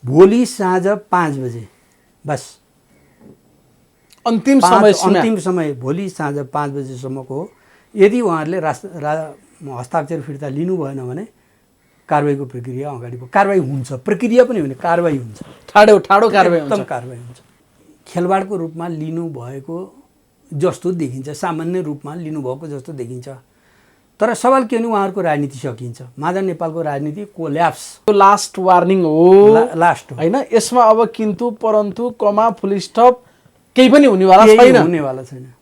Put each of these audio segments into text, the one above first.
भोलि साँझ 5 बजे बस अन्तिम समय भोलि साँझ 5 बजेसम्मको हो। यदि उहाँहरूले हस्ताक्षर फिर्ता लिनु भएन भने कारबाहीको प्रक्रिया अगाडि कारबाही हुन्छ, प्रक्रिया पनि होइन कारबाही हुन्छ, ठाडो कारबाही हुन्छ, एकदम कारबाही हुन्छ। खेलवाडको रूपमा लिनुभएको जस्तो देखिन्छ, सामान्य रूपमा लिनुभएको जस्तो देखिन्छ। तर सवाल के भने उहाँहरूको राजनीति सकिन्छ, माधव नेपालको राजनीति कोल्याप्स, लास्ट वार्निङ हो, लास्ट हो हैन। यसमा अब किन्तु परन्तु कमा फुल स्टप केही पनि हुनेवाला छैन।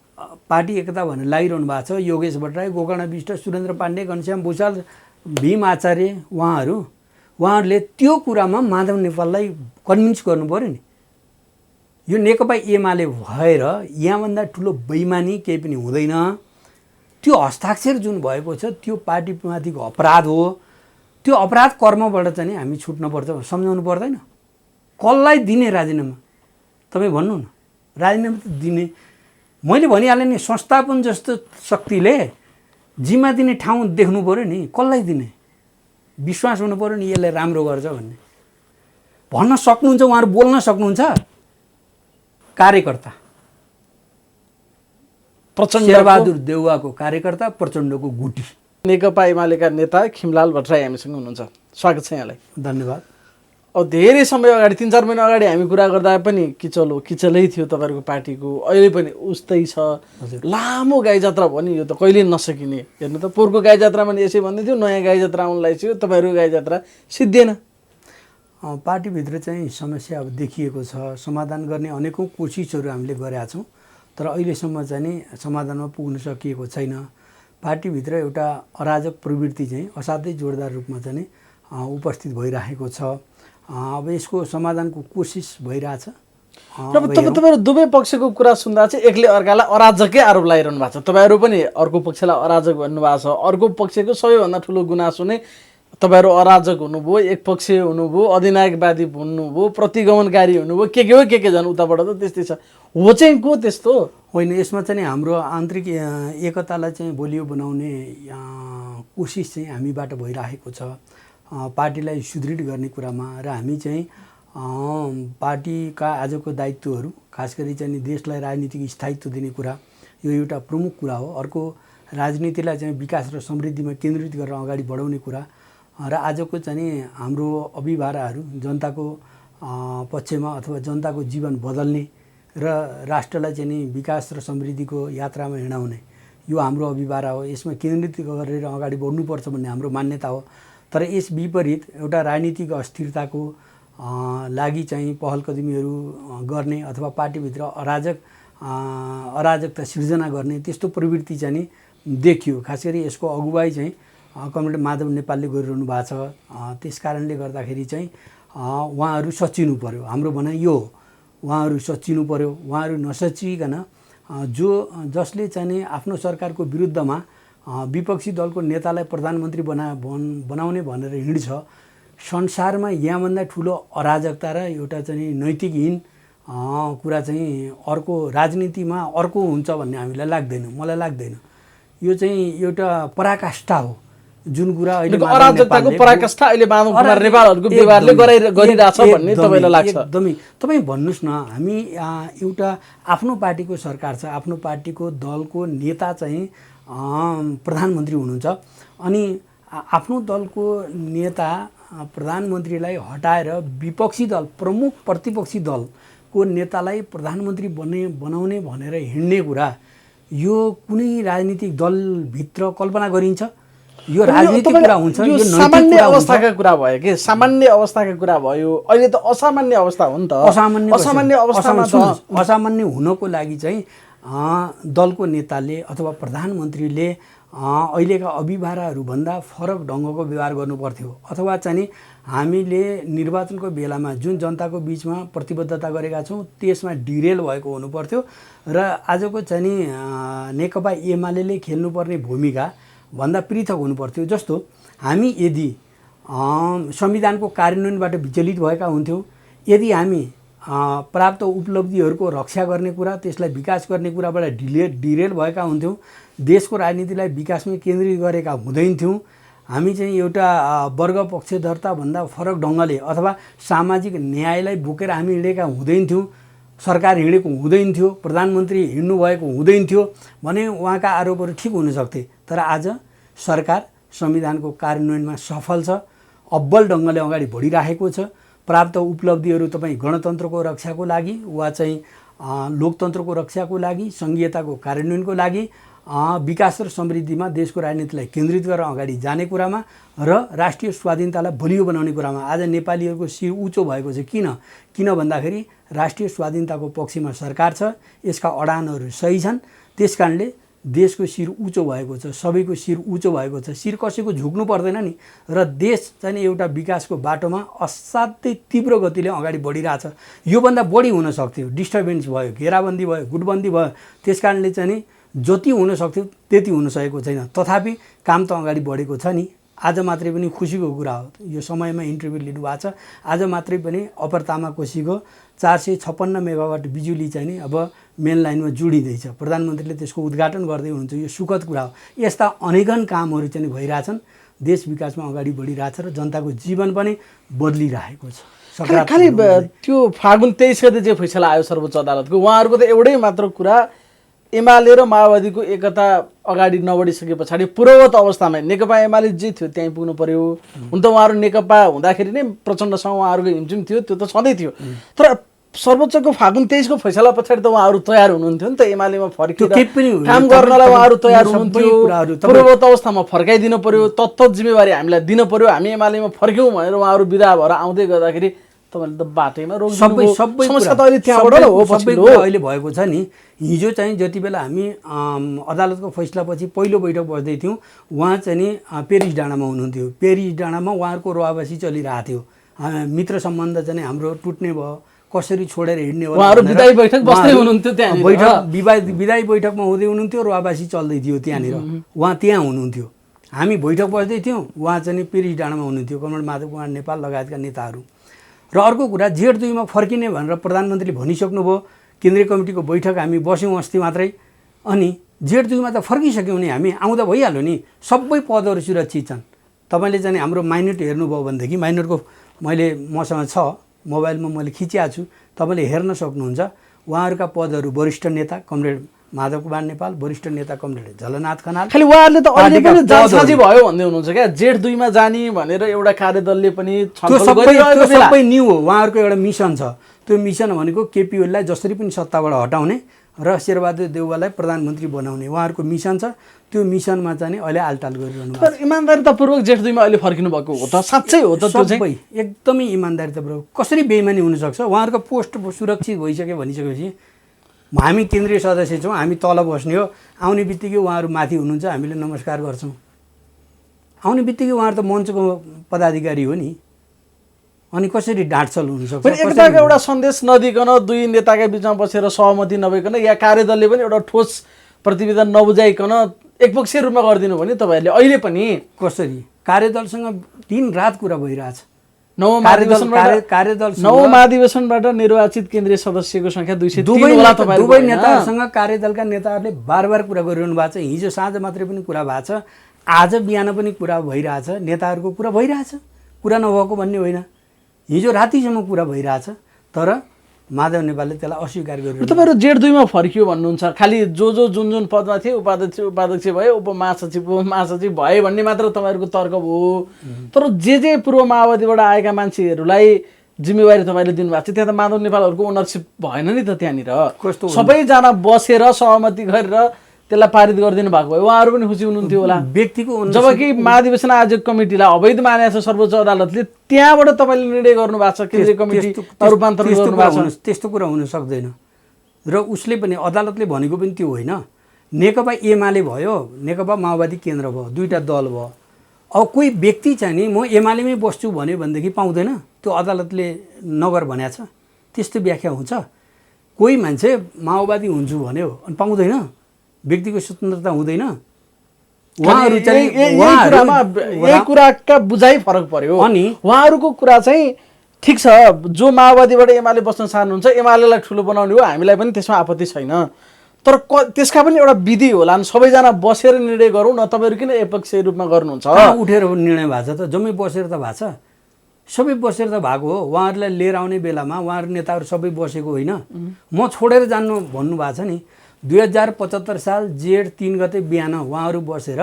पार्टी एकता भनेर लागिरहनु भएको छ। योगेश भट्टराई, गोकर्ण विष्ट, सुरेन्द्र पाण्डे, घनश्याम भूषाल, भीम आचार्य उहाँहरूले त्यो कुरामा माधव नेपाललाई कन्भिन्स गर्नु पऱ्यो नि। यो नेकपा एमाले भएर यहाँभन्दा ठुलो बेइमानी केही पनि हुँदैन। त्यो हस्ताक्षर जुन भएको छ त्यो पार्टीमाथिको अपराध हो। त्यो अपराध कर्मबाट चाहिँ हामी छुट्नुपर्छ, सम्झाउनु पर्दैन। कसलाई दिने राजीनामा तपाईँ भन्नु न। राजीनामा त दिने मैले भनिहालेँ नि, संस्थापन जस्तो शक्तिले जिम्मा दिने ठाउँ देख्नु पऱ्यो नि। कसलाई दिने विश्वास हुनु पऱ्यो नि, यसले राम्रो गर्छ भन्ने भन्न सक्नुहुन्छ, उहाँहरू बोल्न सक्नुहुन्छ। कार्यकर्ता प्रचण्ड, शेरबहादुर देउवाको कार्यकर्ता, प्रचण्डको गुटी। नेकपा एमालेका नेता खिमलाल भट्टराई हामीसँग हुनुहुन्छ, स्वागत छ यहाँलाई। धन्यवाद। अब धेरै समय अगाडि 3-4 महिना अगाडि हामी कुरा गर्दा पनि किचलै थियो तपाईँहरूको पार्टीको, अहिले पनि उस्तै छ। लामो गाई जात्रा भयो नि, यो त कहिले नसकिने। हेर्नु त पोहोरको गाई जात्रामा यसै भन्दै थियो, नयाँ गाई जात्रा आउन लागेको, तपाईँहरूको गाई जात्रा सिद्धिएन। पार्टीभित्र चाहिँ समस्या अब देखिएको छ, समाधान गर्ने अनेकौँ कोसिसहरू हामीले गरेका छौँ, तर अहिलेसम्म चाहिँ नि समाधानमा पुग्न सकिएको छैन। पार्टीभित्र एउटा अराजक प्रवृत्ति चाहिँ असाध्यै जोरदार रूपमा चाहिँ नि उपस्थित भइरहेको छ। अब यसको समाधानको कोसिस भइरहेछ। तपाईँहरू दुवै पक्षको कुरा सुन्दा चाहिँ एकले अर्कालाई अराजकै आरोप लगाइरहनु भएको छ। तपाईँहरू पनि अर्को पक्षलाई अराजक भन्नुभएको छ। अर्को पक्षको सबैभन्दा ठुलो गुनासो नै तपाईँहरू अराजक हुनुभयो, एकपक्षीय हुनुभयो, अधिनायकवादी हुनुभयो, प्रतिगमनकारी हुनुभयो, के हो के झन् उताबाट त त्यस्तै छ। हो चाहिँ को त्यस्तो होइन। यसमा चाहिँ हाम्रो आन्तरिक एकतालाई चाहिँ बलियो बनाउने कोसिस चाहिँ हामीबाट भइरहेको छ, पार्टीलाई सुदृढ गर्ने कुरामा। र हामी चाहिँ पार्टीका आजको दायित्वहरू, खास गरी चाहिँ देशलाई राजनीतिक स्थायित्व दिने कुरा, यो एउटा प्रमुख कुरा हो। अर्को राजनीतिलाई चाहिँ विकास र समृद्धिमा केन्द्रित गरेर अगाडि बढाउने कुरा र आजको चाहिँ हाम्रो अभिभाराहरू जनताको पक्षमा अथवा जनताको जीवन बदल्ने र राष्ट्रलाई चाहिँ नि विकास र समृद्धिको यात्रामा हिँडाउने यो हाम्रो अभिभारा हो। यसमा केन्द्रित गरेर अगाडि बढ्नुपर्छ भन्ने हाम्रो मान्यता हो। तर यस विपरीत एउटा राजनीतिक अस्थिरताको लागि चाहिँ पहल कदमीहरू गर्ने अथवा पार्टीभित्र अराजकता सिर्जना गर्ने त्यस्तो प्रवृत्ति चाहिँ नि देखियो। खास गरी यसको अगुवाई चाहिँ कमरेड माधव नेपालले गरिरहनु भएको छ। त्यस कारणले गर्दाखेरि चाहिँ उहाँहरू सचिनु पर्यो, हाम्रो भनाइ यो हो। उहाँहरू सचिनु पर्यो। उहाँहरू नसचिकन जसले चाहिँ नि आफ्नो सरकारको विरुद्धमा विपक्षी दलको नेतालाई प्रधानमन्त्री बनाउने भनेर हिँड्छ, संसारमा यहाँभन्दा ठुलो अराजकता र एउटा चाहिँ नैतिकहीन कुरा चाहिँ अर्को राजनीतिमा अर्को हुन्छ भन्ने हामीलाई लाग्दैन, मलाई लाग्दैन। यो चाहिँ एउटा पराकाष्ठा हो जुन कुरा अहिले अराजकताको पराकाष्ठा अहिले माधव कुमार नेपालहरूको व्यवहारले गरिरहेछ भन्ने तपाईँलाई लाग्छ? एकदमै। तपाईँ भन्नुहोस् न, हामी एउटा आफ्नो पार्टीको सरकार छ, आफ्नो पार्टीको दलको नेता चाहिँ प्रधानमन्त्री हुनुहुन्छ, अनि आफ्नो दलको नेता प्रधानमन्त्रीलाई हटाएर विपक्षी दल, प्रमुख प्रतिपक्षी दलको नेतालाई प्रधानमन्त्री बनाउने भनेर हिँड्ने कुरा यो कुनै राजनीतिक दलभित्र कल्पना गरिन्छ? यो राजनीतिक कुरा हुन्छ, यो सामान्य अवस्थाका कुरा भयो कि सामान्य अवस्थाका कुरा भयो। अहिले त असामान्य अवस्था हो नि त। असामान्य हुनको लागि चाहिँ दलको नेताले अथवा प्रधानमन्त्रीले अहिलेका अभिभाराहरूभन्दा फरक ढङ्गको व्यवहार गर्नुपर्थ्यो। अथवा चाहिँ हामीले निर्वाचनको बेलामा जुन जनताको बिचमा प्रतिबद्धता गरेका छौँ त्यसमा डिरेल भएको हुनुपर्थ्यो र आजको चाहिँ नेकपा एमाले खेल्नुपर्ने भूमिका भन्दा पृथक हुनुपर्थ्यो। जस्तो हामी यदि संविधानको कार्यान्वयनबाट विचलित भएका हुन्थ्यौँ, यदि हामी प्राप्त उपलब्धिहरूको रक्षा गर्ने कुरा, त्यसलाई विकास गर्ने कुराबाट डिरेल भएका हुन्थ्यौँ, देशको राजनीतिलाई विकासमै केन्द्रित गरेका हुँदैन थियौँ, हामी चाहिँ एउटा वर्ग पक्षधरताभन्दा फरक ढङ्गले अथवा सामाजिक न्यायलाई बोकेर हामी हिँडेका हुँदैन थियौँ, सरकार हिँडेको हुँदैन थियो, प्रधानमन्त्री हिँड्नु भएको हुँदैन थियो भने उहाँका आरोपहरू ठिक हुन सक्थे। तर आज सरकार संविधानको कार्यान्वयनमा सफल छ, अब्बल ढङ्गले अगाडि बढिरहेको छ। प्राप्त उपलब्धिहरू तपाईँ गणतन्त्रको रक्षाको लागि वा चाहिँ लोकतन्त्रको रक्षाको लागि, सङ्घीयताको कार्यान्वयनको लागि, विकास र समृद्धिमा देशको राजनीतिलाई केन्द्रित गरेर अगाडि जाने कुरामा र राष्ट्रिय स्वाधीनतालाई बलियो बनाउने कुरामा आज नेपालीहरूको शिर उँचो भएको छ। किन भन्दाखेरि राष्ट्रिय स्वाधीनताको पक्षमा सरकार छ, यसका अडानहरू सही छन्, त्यसकारणले देशको शिर उँचो भएको छ, सबैको शिर उँचो भएको छ। शिर कसैको झुक्नु पर्दैन नि। र देश चाहिँ एउटा विकासको बाटोमा असाध्यै तीव्र गतिले अगाडि बढिरहेछ। योभन्दा बढी हुन सक्थ्यो, डिस्टर्बेन्स भयो, घेराबन्दी भयो, गुटबन्दी भयो, त्यसकारणले चाहिँ नि जति हुन सक्थ्यो त्यति हुन सकेको छैन। तथापि काम त अगाडि बढेको छ नि। आज मात्रै पनि खुसीको कुरा हो, यो समयमा इन्टरभ्यू लिनुभएको छ। आज मात्रै पनि अप्पर तामाकोसीको 456 मेगावाट बिजुली चाहिँ नि अब मेन लाइनमा जोडिँदैछ। प्रधानमन्त्रीले त्यसको उद्घाटन गर्दै हुनुहुन्छ, यो सुखद कुरा हो। यस्ता अनेकन कामहरू चाहिँ भइरहेछन्, देश विकासमा अगाडि बढिरहेछ र जनताको जीवन पनि बदलिरहेको छ। खालि त्यो फागुन 23 गते जे फैसला आयो सर्वोच्च अदालतको, उहाँहरूको त एउटै मात्र कुरा, एमाले र माओवादीको एकता अगाडि नबढिसके पछाडि पूर्ववत अवस्थामा नेकपा एमाले जे थियो त्यहीँ पुग्नु पर्यो। हुन त उहाँहरू नेकपा हुँदाखेरि नै प्रचण्डसँग उहाँहरूको हिमजिम थियो, त्यो त छँदै थियो। तर सर्वोच्चको फागुन 23 को फैसला पछाडि त उहाँहरू तयार हुनुहुन्थ्यो नि त, एमालेमा फर्केर काम गर्नलाई उहाँहरू तयार हुनुहुन्थ्यो। पूर्ववत अवस्थामा फर्काइदिनु पर्यो, तत्त जिम्मेवारी हामीलाई दिनु पर्यो, हामी एमालेमा फर्क्यौँ भनेर उहाँहरू विदा भएर आउँदै गर्दाखेरि तपाईँले त बाटैमा रोक समस्या त अहिले त्यहाँबाट हो। अहिले भएको छ नि। हिजो चाहिँ जति बेला हामी अदालतको फैसलापछि पहिलो बैठक बस्दै थियौँ, उहाँ चाहिँ नि पेरिस डाँडामा हुनुहुन्थ्यो। पेरिस डाँडामा उहाँहरूको रोवाबासी चलिरहेको थियो। मित्र सम्बन्ध चाहिँ हाम्रो टुट्ने भयो, कसरी छोडेर हिँड्ने हो, विदाई बैठक बस्दै हुनुहुन्थ्यो त्यहाँ, विदाई बैठकमा हुँदै हुनुहुन्थ्यो, रोवाबासी चल्दै थियो त्यहाँनिर, उहाँ त्यहाँ हुनुहुन्थ्यो। हामी बैठक बस्दै थियौँ, उहाँ चाहिँ पेरिस डाँडामा हुनुहुन्थ्यो, कमरेड माधव कुमार नेपाल लगायतका नेताहरू। र अर्को कुरा, जेठ 2 मा फर्किने भनेर प्रधानमन्त्रीले भनिसक्नुभयो। केन्द्रीय कमिटीको बैठक हामी बस्यौँ अस्ति मात्रै, अनि जेठ 2 मा त फर्किसक्यौँ नि, हामी आउँदा भइहाल्यो नि। सबै पदहरू सुरक्षित छन्। तपाईँले चाहिँ हाम्रो माइनोट हेर्नुभयो भनेदेखि, माइनोटको मसँग छ, मोबाइलमा मैले खिचिया छु, तपाईँले हेर्न सक्नुहुन्छ। उहाँहरूका पदहरू वरिष्ठ नेता कमरेड माधव कुमार नेपाल, वरिष्ठ नेता कमरेड झलनाथ खनाल। खालि उहाँहरूले त अहिले पनि जालसाजी भयो भन्दै हुनुहुन्छ क्या, जेठ 2 मा जाने भनेर एउटा कार्यदलले पनि सबै न्यू हो। उहाँहरूको एउटा मिसन छ। त्यो मिसन भनेको केपी ओलीलाई जसरी पनि सत्ताबाट हटाउने र शेरबहादुर देउवालाई प्रधानमन्त्री बनाउने उहाँहरूको मिसन छ। त्यो मिसनमा चाहिँ अहिले आलटाल गरिरहनु भएको छ। इमान्दारितापूर्वक जेठ 2 मा अहिले फर्किनु भएको हो त? साँच्चै हो त? त्यो सबै एकदमै इमान्दारितापूर्वक। कसरी बेइमानी हुनसक्छ? उहाँहरूको पोस्ट सुरक्षित भइसक्यो भनिसकेपछि हामी केन्द्रीय सदस्य छौँ, हामी तल बस्ने हो। आउने बित्तिकै उहाँहरू माथि हुनुहुन्छ, हामीले नमस्कार गर्छौँ। आउने बित्तिकै उहाँहरू त मञ्चको पदाधिकारी हो नि, अनि कसरी डाँटछल हुनसक्छ? एकताको एउटा सन्देश नदिकन, दुई नेताका बिचमा बसेर सहमति नभइकन, या कार्यदलले पनि एउटा ठोस प्रतिवेदन नबुझाइकन एकपक्षीय रूपमा गरिदिनु भने तपाईँहरूले अहिले पनि कसरी? कार्यदलसँग दिन रात कुरा भइरहेछ। नौ महाधिवेशनबाट निर्वाचित केन्द्रीय सदस्यको संख्या 203 होला। दुवै नेताहरूसँग कार्यदलका नेताहरूले बार कुरा गरिरहनु भएको छ। हिजो साँझ मात्रै पनि कुरा भएको छ, आज बिहान पनि कुरा भइरहेछ, नेताहरूको कुरा भइरहेछ, कुरा नभएको भन्ने होइन। हिजो रातिसम्म कुरा भइरहेछ, तर माधव नेपालले त्यसलाई अस्वीकार गरिरहनु। तपाईँहरू जेठ 2 मा फर्कियो भन्नुहुन्छ, खालि जुन पदमा थिए उपाध्यक्ष भए, उपमहासचिव भए भन्ने मात्र तपाईँहरूको तर्क हो। तर जे पूर्व माओवादीबाट आएका मान्छेहरूलाई जिम्मेवारी तपाईँले दिनुभएको छ, त्यहाँ त माधव नेपालहरूको ओनरसिप भएन नि त। त्यहाँनिर सबैजना बसेर सहमति गरेर त्यसलाई पारित गरिदिनु भएको भए उहाँहरू पनि खुसी हुनुहुन्थ्यो होला। व्यक्तिको जबकि महाधिवेशन आयोजक कमिटीलाई अवैध मानेको छ सर्वोच्च अदालतले, त्यहाँबाट तपाईँले निर्णय गर्नु भएको छ, केन्द्रीय कमिटी रूपान्तरण गर्नु भएको छ। त्यस्तो कुरा हुन सक्दैन। र उसले पनि, अदालतले भनेको पनि त्यो होइन। नेकपा एमाले भयो, नेकपा माओवादी केन्द्र भयो, दुईवटा दल भयो। अब कोही व्यक्ति चाहिँ नि म एमालेमै बस्छु भनेदेखि पाउँदैन, त्यो अदालतले नगर भनेको छ। त्यस्तो व्याख्या हुन्छ? कोही मान्छे माओवादी हुन्छु भन्यो अनि पाउँदैन, व्यक्तिको स्वतन्त्रता हुँदैन। उहाँहरू चाहिँ यही कुराका बुझाइ फरक पर्यो। अनि उहाँहरूको कुरा चाहिँ ठिक छ, जो माओवादीबाट एमाले बस्न चाहनुहुन्छ एमालेलाई ठुलो बनाउने हो, हामीलाई पनि त्यसमा आपत्ति छैन। तर त्यसका पनि एउटा विधि होला नि, सबैजना बसेर निर्णय गरौँ न, तपाईँहरू किन एकपक्षीय रूपमा गर्नुहुन्छ? उठेर निर्णय भएको छ त, जम्मै बसेर त भएको छ, सबै बसेर त भएको हो। उहाँहरूलाई लिएर आउने बेलामा उहाँहरू नेताहरू सबै बसेको होइन, म छोडेर जानु भन्नुभएको छ नि। 2075 साल जेठ 3 गते बिहान उहाँहरू बसेर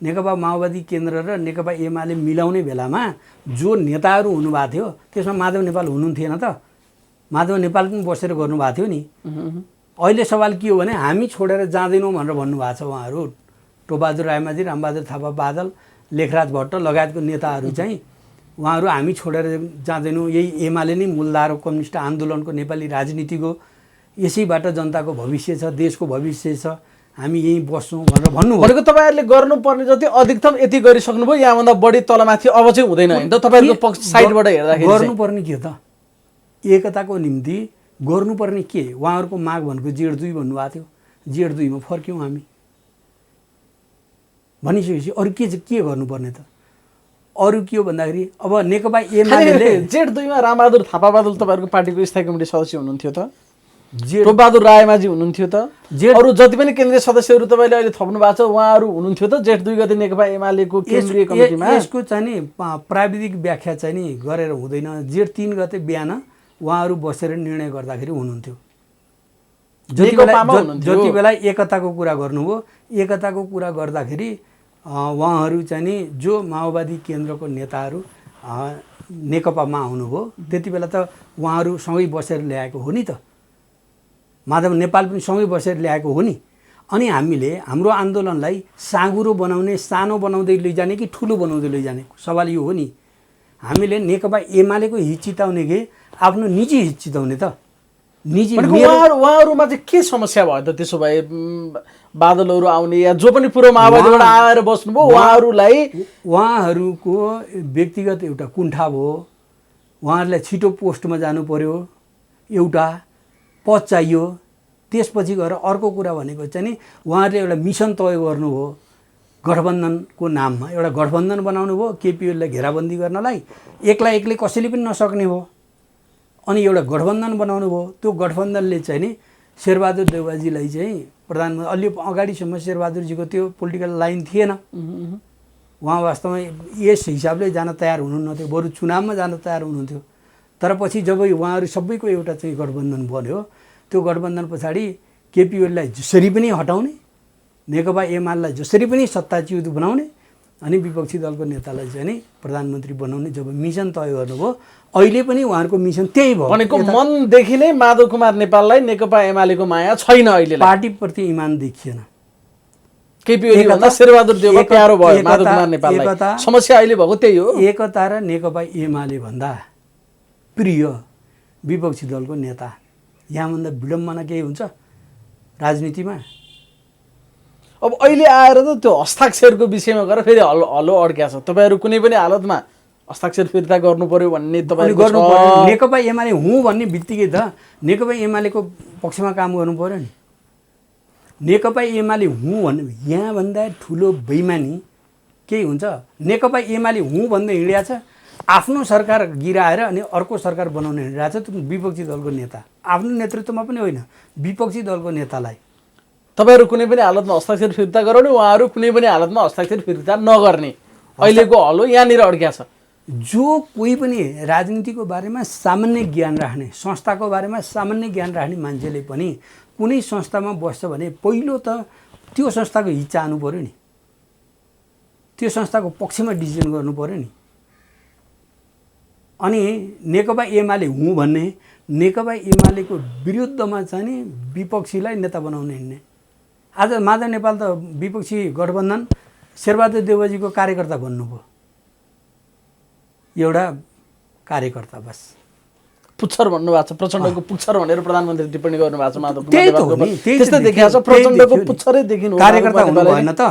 नेकपा माओवादी केन्द्र र नेकपा एमाले मिलाउने बेलामा जो नेताहरू हुनुभएको थियो त्यसमा माधव नेपाल हुनुहुन्थेन त? माधव नेपाल पनि बसेर गर्नुभएको थियो नि। अहिले सवाल के हो भने हामी छोडेर जाँदैनौँ भनेर भन्नुभएको छ उहाँहरू। टोपबहादुर रायमाझी, रामबहादुर थापा बादल, लेखराज भट्ट लगायतको नेताहरू चाहिँ उहाँहरू हामी छोडेर जाँदैनौँ, यही एमाले नै मूलधार हो कम्युनिस्ट आन्दोलनको, नेपाली राजनीतिको, यसैबाट जनताको भविष्य छ, देशको भविष्य छ, हामी यहीँ बस्छौँ भनेर भन्नुभयो। भनेको तपाईँहरूले गर्नुपर्ने जति अधिकतम यति गरिसक्नुभयो, यहाँभन्दा बढी तलमाथि अब चाहिँ हुँदैन होइन त? तपाईँहरूको पक्ष साइडबाट हेर्दाखेरि गर्नुपर्ने के त? एकताको निम्ति गर्नुपर्ने के? उहाँहरूको माग भनेको जेठ 2 भन्नुभएको थियो, जेठ 2 मा फर्क्यौँ हामी भनिसकेपछि अरू के गर्नुपर्ने त? अरू के हो भन्दाखेरि अब नेकपा एमाले जेठ 2 मा रामबहादुर थापा बादल तपाईँहरूको पार्टीको स्थायी कमिटी सदस्य हुनुहुन्थ्यो त? टोपबहादुर रायमाझी हुनुहुन्थ्यो त? अरू जति पनि केन्द्रीय सदस्यहरू तपाईँले अहिले थप्नु भएको छ उहाँहरू हुनुहुन्थ्यो त जेठ 2 गते नेकपा एमालेको केन्द्रीय कमिटीमा? यसको चाहिँ नि प्राविधिक व्याख्या चाहिँ नि गरेर हुँदैन। जेठ 3 गते बिहान उहाँहरू बसेर निर्णय गर्दाखेरि हुनुहुन्थ्यो। जति बेला एकताको कुरा गर्नुभयो, एकताको कुरा गर्दाखेरि उहाँहरू चाहिँ नि जो माओवादी केन्द्रको नेताहरू नेकपामा आउनुभयो त्यति बेला त उहाँहरू सँगै बसेर ल्याएको हो नि त। माधव नेपाल पनि सँगै बसेर ल्याएको हो नि। अनि हामीले हाम्रो आन्दोलनलाई साँगुरो बनाउने, सानो बनाउँदै लैजाने कि ठुलो बनाउँदै लैजाने सवाल यो हो नि। हामीले नेकपा एमालेको हित चिताउने कि आफ्नो निजी हित चिताउने त? निजी उहाँहरूमा चाहिँ के समस्या भयो त? त्यसो भए बादलहरू आउने या जो पनि पूर्व माओवादीबाट आएर बस्नुभयो उहाँहरूको व्यक्तिगत एउटा कुण्ठा भयो। उहाँहरूलाई छिटो पोस्टमा जानु पर्यो, एउटा पद चाहियो। त्यसपछि गएर अर्को कुरा भनेको चाहिँ नि उहाँहरूले एउटा मिसन तय गर्नुभयो गठबन्धनको नाममा, एउटा गठबन्धन बनाउनु भयो केपी ओलीलाई घेराबन्दी गर्नलाई। एक्लै कसैले पनि नसक्ने हो। अनि एउटा गठबन्धन बनाउनु भयो। त्यो गठबन्धनले चाहिँ नि शेरबहादुर देउवाजीलाई चाहिँ प्रधानमन्त्री अलि अगाडिसम्म शेरबहादुरजीको त्यो पोलिटिकल लाइन थिएन। उहाँ वास्तवमा यस हिसाबले जान तयार हुनुहुन्थ्यो, बरु चुनावमा जान तयार हुनुहुन्थ्यो। तर पछि जब उहाँहरू सबैको एउटा चाहिँ गठबन्धन बन्यो, त्यो गठबन्धन पछाडि केपी ओलीलाई जसरी पनि हटाउने, नेकपा एमालेलाई जसरी पनि सत्ताच्युत बनाउने अनि विपक्षी दलको नेतालाई चाहिँ नि प्रधानमन्त्री बनाउने जब मिसन तय गर्नुभयो, अहिले पनि उहाँहरूको मिसन त्यही भयो। भनेको मनदेखि नै माधव कुमार नेपाललाई नेकपा एमालेको माया छैन, अहिले पार्टीप्रति इमान देखिएन। केपी ओली भन्दा शेरबहादुर देउवा प्यारो भयो माधव कुमार नेपाललाई। समस्या अहिले भएको त्यही हो। एकता र नेकपा एमाले भन्दा प्रिय विपक्षी दलको नेता, यहाँभन्दा विडम्बना केही हुन्छ राजनीतिमा? अब अहिले आएर त त्यो हस्ताक्षरको विषयमा गएर फेरि हलो अड्क्या छ। तपाईँहरू कुनै पनि हालतमा हस्ताक्षर फिर्ता गर्नु पर्यो भन्ने तपाईँहरू गर्नु पर्यो। नेकपा एमाले हुँ भन्ने बित्तिकै त नेकपा एमालेको पक्षमा काम गर्नु पर्यो नि। नेकपा एमाले हुँ भन्ने यहाँभन्दा ठुलो बेइमानी केही हुन्छ? नेकपा एमाले हुँ भन्दै हिँडिया छ, आफ्नो सरकार गिराएर अनि अर्को सरकार बनाउन हिँडिरहेको छ। त्यो विपक्षी दलको नेता, आफ्नो नेतृत्वमा पनि होइन, विपक्षी दलको नेतालाई तपाईँहरू कुनै पनि हालतमा हस्ताक्षर फिर्ता गराउने, उहाँहरू कुनै पनि हालतमा हस्ताक्षर फिर्ता नगर्ने अहिलेको हलो यहाँनिर अड्क्या छ। जो कोही पनि राजनीतिको बारेमा सामान्य ज्ञान राख्ने, संस्थाको बारेमा सामान्य ज्ञान राख्ने मान्छेले पनि कुनै संस्थामा बस्छ भने पहिलो त त्यो संस्थाको हित चाहनु पर्यो नि, त्यो संस्थाको पक्षमा डिसिजन गर्नु पर्यो नि। अनि नेकपा एमाले हुँ भन्ने, नेकपा एमालेको विरुद्धमा चाहिँ नि विपक्षीलाई नेता बनाउने हिँड्ने। आज माधव नेपाल त विपक्षी गठबन्धन शेरबहादुर देउवाजीको कार्यकर्ता भन्नुभयो, एउटा कार्यकर्ता बस। पुच्छर भन्नुभएको छ, प्रचण्डको पुच्छर भनेर प्रधानमन्त्री टिप्पणी गर्नुभएको छ माधव कुमार नेपालको। त्यस्तै देखिएको छ, प्रचण्डको पुच्छरै देखिनु कार्यकर्ता हुनु भएन त?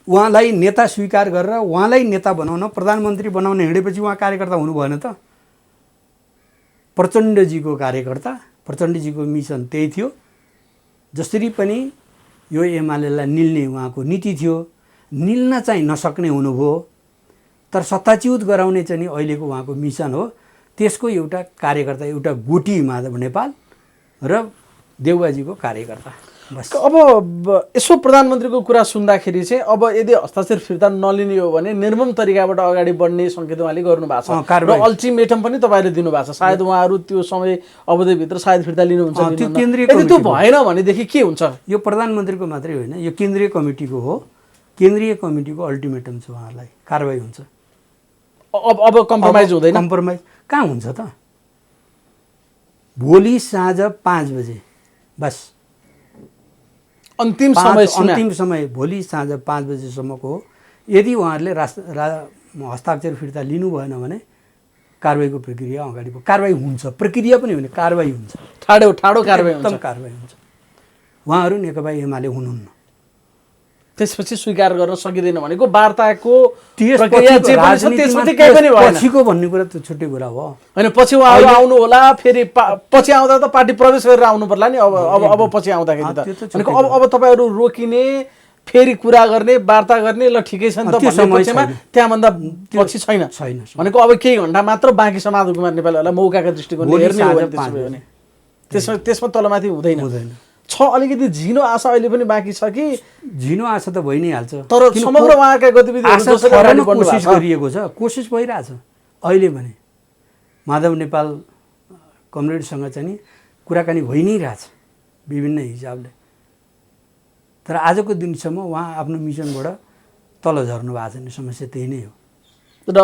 उहाँलाई नेता स्वीकार गरेर उहाँलाई नेता बनाउन, प्रधानमन्त्री बनाउन हिँडेपछि उहाँ कार्यकर्ता हुनु भएन त? प्रचण्डजीको कार्यकर्ता, प्रचण्डजीको मिसन त्यही थियो। जसरी पनि यो एमालेलाई निल्ने उहाँको नीति थियो, निल्न चाहिँ नसक्ने हुनुभयो, तर सत्ताच्युत गराउने चाहिँ नि अहिलेको उहाँको मिसन हो। त्यसको एउटा कार्यकर्ता, एउटा गोटी माधव नेपाल र देउवाजीको कार्यकर्ता। बस। अब यसो प्रधानमन्त्रीको कुरा सुन्दाखेरि चाहिँ अब यदि हस्ताक्षर फिर्ता नलिने हो भने निर्मम तरिकाबाट अगाडि बढ्ने सङ्केत उहाँले गर्नुभएको छ र कारबाही। अल्टिमेटम पनि तपाईँले दिनुभएको छ। सायद उहाँहरू त्यो समय अवधिभित्र सायद फिर्ता लिनुहुन्छ त्यो लिनुहुन्न। केन्द्रीय यदि त्यो कमिटीको। भएन भनेदेखि के हुन्छ? यो प्रधानमन्त्रीको मात्रै होइन, यो केन्द्रीय कमिटीको हो। केन्द्रीय कमिटीको अल्टिमेटम छ, उहाँलाई कारबाही हुन्छ। अब कम्प्रोमाइज हुँदैन? कम्प्रोमाइज कहाँ हुन्छ त? भोलि साँझ 5 बजे बस अन्तिम समय भोलि साँझ 5 बजेसम्मको हो। यदि उहाँहरूले हस्ताक्षर फिर्ता लिनु भएन भने कारबाहीको प्रक्रिया अगाडि कारबाही हुन्छ। प्रक्रिया पनि होइन, कारबाही हुन्छ। ठाडो कारबाही हुन्छ। एकदम कारबाही हुन्छ। उहाँहरू नेकपा एमाले हुनुहुन्न। त्यसपछि स्वीकार गर्न सकिँदैन भनेको वार्ताको पछिको भन्ने कुरा त छुट्टै कुरा हो होइन। पछि उहाँहरू आउनु होला, फेरि पछि आउँदा त पार्टी प्रवेश गरेर आउनु पर्ला नि। अब पछि आउँदाखेरि त भनेको अब तपाईँहरू रोकिने, फेरि कुरा गर्ने, वार्ता गर्ने, ल ठिकै छ नि त भन्ने पक्षमा त्यहाँभन्दा पछि छैन भनेको अब केही घन्टा मात्र बाँकी छ माधव कुमार नेपालीहरूलाई मौकाका दृष्टिकोणले हेर्ने हो भने त्यसमा तलमाथि हुँदैन छ। अलिकति झिनो आशा अहिले पनि बाँकी छ कि? झिनो आशा त भइ नै हाल्छ, तर समग्र उहाँका गतिविधिहरू कोसिस गरिएको छ, कोसिस भइरहेछ। अहिले भने माधव नेपाल कमरेडसँग चाहिँ नि कुराकानी भइ नै रहेछ विभिन्न हिसाबले। तर आजको दिनसम्म उहाँ आफ्नो मिसनबाट तल झर्नु भएको छैन। समस्या त्यही नै हो। र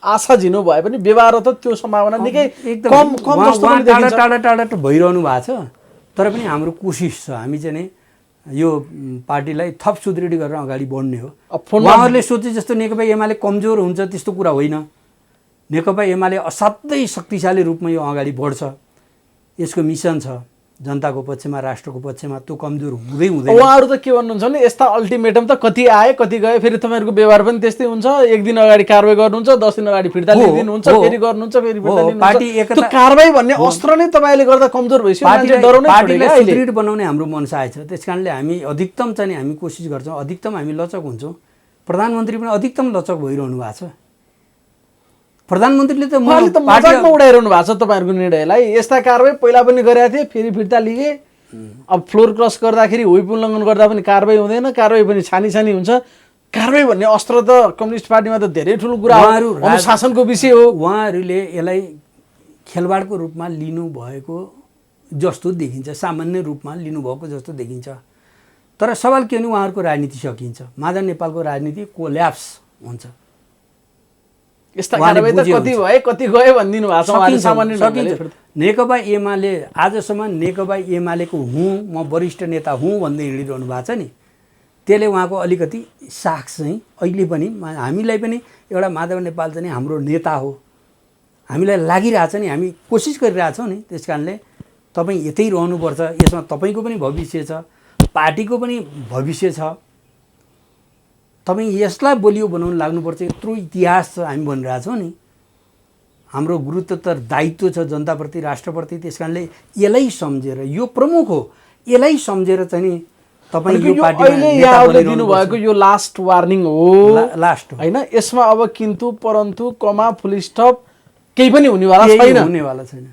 आशा झिनो भए पनि व्यवहार त त्यो सम्भावना निकै कम जस्तो पनि देखिन्छ। टाढा भइरहनु भएको छ। तर पनि हाम्रो कोसिस छ, हामी चाहिँ नि यो पार्टीलाई थप सुदृढ गरेर अगाडि बढ्ने हो। उहाँहरूले सोचे जस्तो नेकपा एमाले कमजोर हुन्छ त्यस्तो कुरा होइन। नेकपा एमाले असाध्यै शक्तिशाली रूपमा यो अगाडि बढ्छ। यसको मिसन छ जनताको पक्षमा, राष्ट्रको पक्षमा। त्यो कमजोर हुँदै हुँदैन। उहाँहरू त के भन्नुहुन्छ भने यस्ता अल्टिमेटम त कति आए कति गए, फेरि तपाईँहरूको व्यवहार पनि त्यस्तै हुन्छ। एक दिन अगाडि कारबाही गर्नुहुन्छ, 10 दिन अगाडि फिर्ता लिइदिनुहुन्छ, फेरि गर्नुहुन्छ, फेरि फिर्ता लिनुहुन्छ। त्यो कारबाही भन्ने अस्त्र नै तपाईँले गर्दा कमजोर भइसक्यो। पार्टीलाई सुदृढ बनाउने हाम्रो मनसा छ। त्यसकारणले हामी अधिकतम चाहिँ हामी कोसिस गर्छौँ, अधिकतम हामी लचक हुन्छौँ। प्रधानमन्त्री पनि अधिकतम लचक भइरहनु भएको छ। प्रधानमन्त्रीले त मजाकमा उडाइरहनु भएको छ तपाईँहरूको निर्णयलाई। यस्ता कारबाही पहिला पनि गरेका थिए, फेरि फिर्ता लिए। अब फ्लोर क्रस गर्दाखेरि, व्हिप उल्लङ्घन गर्दा पनि कारबाही हुँदैन, कारबाही पनि छानी हुन्छ। कारबाही भन्ने अस्त्र त कम्युनिस्ट पार्टीमा त धेरै ठुलो कुरा हो, अनुशासनको विषय हो। उहाँहरूले यसलाई खेलवाडको रूपमा लिनुभएको जस्तो देखिन्छ, सामान्य रूपमा लिनुभएको जस्तो देखिन्छ। तर सवाल के भने उहाँहरूको राजनीति सकिन्छ। माधव नेपालको राजनीति कोल्याप्स हुन्छ। यस्ता कारबाही त कति भए कति गए भनिदिनु भएको छ सामान्य ढङ्गले। नेकपा एमाले आजसम्म नेकपा एमालेको हुँ, म वरिष्ठ नेता हुँ भन्दै हिँडिरहनु भएको छ नि। त्यसले उहाँको अलिकति साख चाहिँ अहिले पनि हामीलाई पनि एउटा माधव नेपाल चाहिँ हाम्रो नेता हो हामीलाई लागिरहेछ नि। हामी कोसिस गरिरहेछौँ नि। त्यस कारणले तपाईँ यतै रहनुपर्छ। यसमा तपाईँको पनि भविष्य छ, पार्टीको पनि भविष्य छ। तपाईँ यसलाई बलियो बनाउन लाग्नुपर्छ। यत्रो इतिहास छ हामी भनिरहेछौँ नि। हाम्रो गुरुत्तर दायित्व छ जनताप्रति, राष्ट्रप्रति। त्यस कारणले यसलाई सम्झेर, यो प्रमुख हो, यसलाई सम्झेर चाहिँ नि तपाईँ यो पार्टीले दिनुभएको यो लास्ट वार्निङ हो, लास्ट होइन। यसमा अब किन्तु परन्तु कमा फुल स्टप केही पनि हुनेवाला छैन।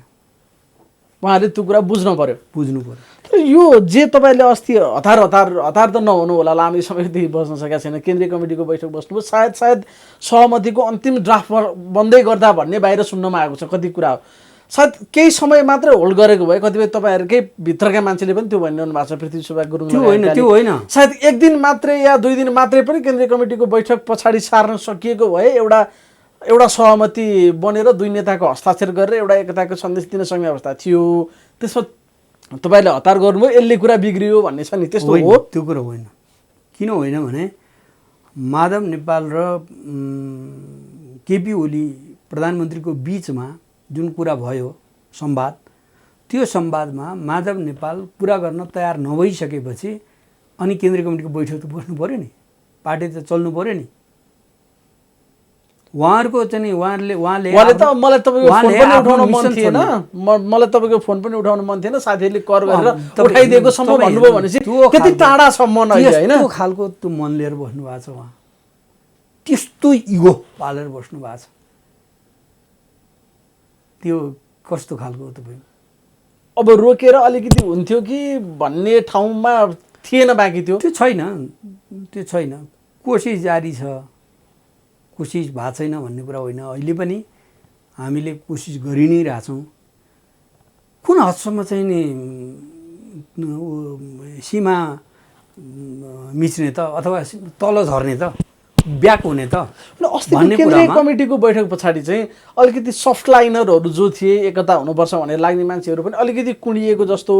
उहाँले त्यो कुरा बुझ्नु पर्यो। तर यो जे तपाईँले अस्ति हतार त नहुनु होला, लामै समयदेखि बस्न सकेका छैन, केन्द्रीय कमिटीको बैठक बस्नुभयो, सायद सहमतिको अन्तिम ड्राफ्ट बन्दै गर्दा भन्ने बाहिर सुन्नमा आएको छ कति कुरा हो। सायद केही समय मात्रै होल्ड गरेको भए कतिपय तपाईँहरूकै भित्रका मान्छेले पनि त्यो भनिरहनु भएको छ। पृथ्वी सुब्बा गुरुङ त्यो होइन, सायद एक दिन मात्रै या 2 दिन मात्रै पनि केन्द्रीय कमिटीको बैठक पछाडि सार्न सकिएको भए एउटा सहमति बनेर 2 नेताको हस्ताक्षर गरेर एउटा एकताको सन्देश दिन सक्ने अवस्था थियो। त्यसमा तपाईँले हतार गर्नुभयो, यसले कुरा बिग्रियो भन्ने छ नि, त्यस्तो हो? त्यो कुरा होइन। किन होइन भने माधव नेपाल र केपी ओली प्रधानमन्त्रीको बिचमा जुन कुरा भयो संवाद, त्यो संवादमा माधव नेपाल कुरा गर्न तयार नभइसकेपछि अनि केन्द्रीय कमिटीको बैठक त बस्नु पऱ्यो नि, पार्टी त चल्नु पऱ्यो नि। उहाँहरूको चाहिँ उहाँले त मलाई तपाईँको फोन पनि उठाउन मन थिएन, मलाई तपाईँको फोन पनि उठाउन मन थिएन, साथीहरूले कर गरेर उठाइदिएको सम्म भन्नुभयो भनेपछि त्यति टाढा सम्म होइन। त्यो खालको त्यो मन लिएर बस्नु भएको छ उहाँ, त्यस्तो इगो पालेर बस्नु भएको छ। त्यो कस्तो खालको तपाईँ अब रोकेर अलिकति हुन्थ्यो कि भन्ने ठाउँमा थिएन बाँकी थियो। त्यो छैन, कोसिस जारी छ, कोसिस भएको छैन भन्ने कुरा होइन। अहिले पनि हामीले कोसिस गरि नै रहेछौँ। कुन हदसम्म चाहिँ नि सीमा मिच्ने त अथवा तल झर्ने त, ब्याक हुने त अस्ति केन्द्रीय कमिटीको बैठक पछाडि चाहिँ अलिकति सफ्ट लाइनरहरू जो थिए, एकता हुनुपर्छ भनेर लाग्ने मान्छेहरू पनि अलिकति कुँडिएको जस्तो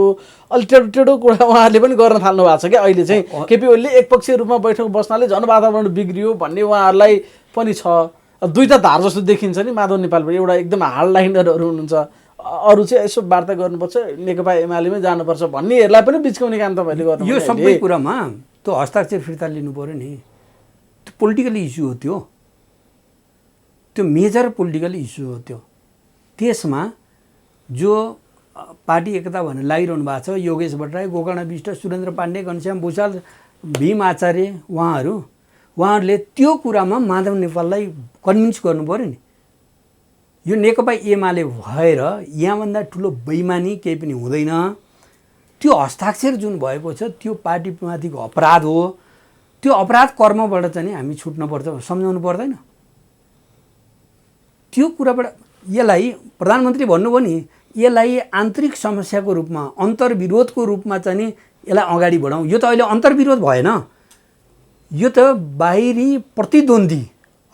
अलि टेढो कुरा उहाँहरूले पनि गर्न थाल्नु भएको छ क्या। अहिले चाहिँ केपी ओलीले एकपक्षीय रूपमा बैठक बस्नाले झन् वातावरण बिग्रियो भन्ने उहाँहरूलाई पनि छ। दुईटा धार जस्तो देखिन्छ नि माधव नेपालबाट, एउटा एकदम हार्ड लाइनरहरू हुनुहुन्छ, अरू चाहिँ यसो वार्ता गर्नुपर्छ, नेकपा एमालेमै जानुपर्छ भन्नेहरूलाई पनि बिचकाउने काम तपाईँले गर्नु। यो सबै कुरामा त्यो हस्ताक्षर फिर्ता लिनु पऱ्यो नि। त्यो पोलिटिकल इस्यु हो, त्यो मेजर पोलिटिकल इस्यु हो। त्यसमा जो पार्टी एकता भनेर लागिरहनु भएको छ, योगेश भट्टराई, गोकर्ण विष्ट, सुरेन्द्र पाण्डे, घनश्याम भुषाल, भीम आचार्य, उहाँहरूले त्यो कुरामा माधव नेपाललाई कन्भिन्स गर्नु पऱ्यो नि। यो नेकपा एमाले भएर यहाँभन्दा ठुलो बेइमानी केही पनि हुँदैन। त्यो हस्ताक्षर जुन भएको छ त्यो पार्टीमाथिको अपराध हो। त्यो अपराध कर्मबाट चाहिँ हामी छुट्नुपर्छ, सम्झाउनु पर्दैन। त्यो कुराबाट यसलाई प्रधानमन्त्री भन्नुभयो नि, यसलाई आन्तरिक समस्याको रूपमा, अन्तर्विरोधको रूपमा चाहिँ नि यसलाई अगाडि बढाउँ। यो त अहिले अन्तर्विरोध भएन, यो त बाहिरी प्रतिद्वन्दी।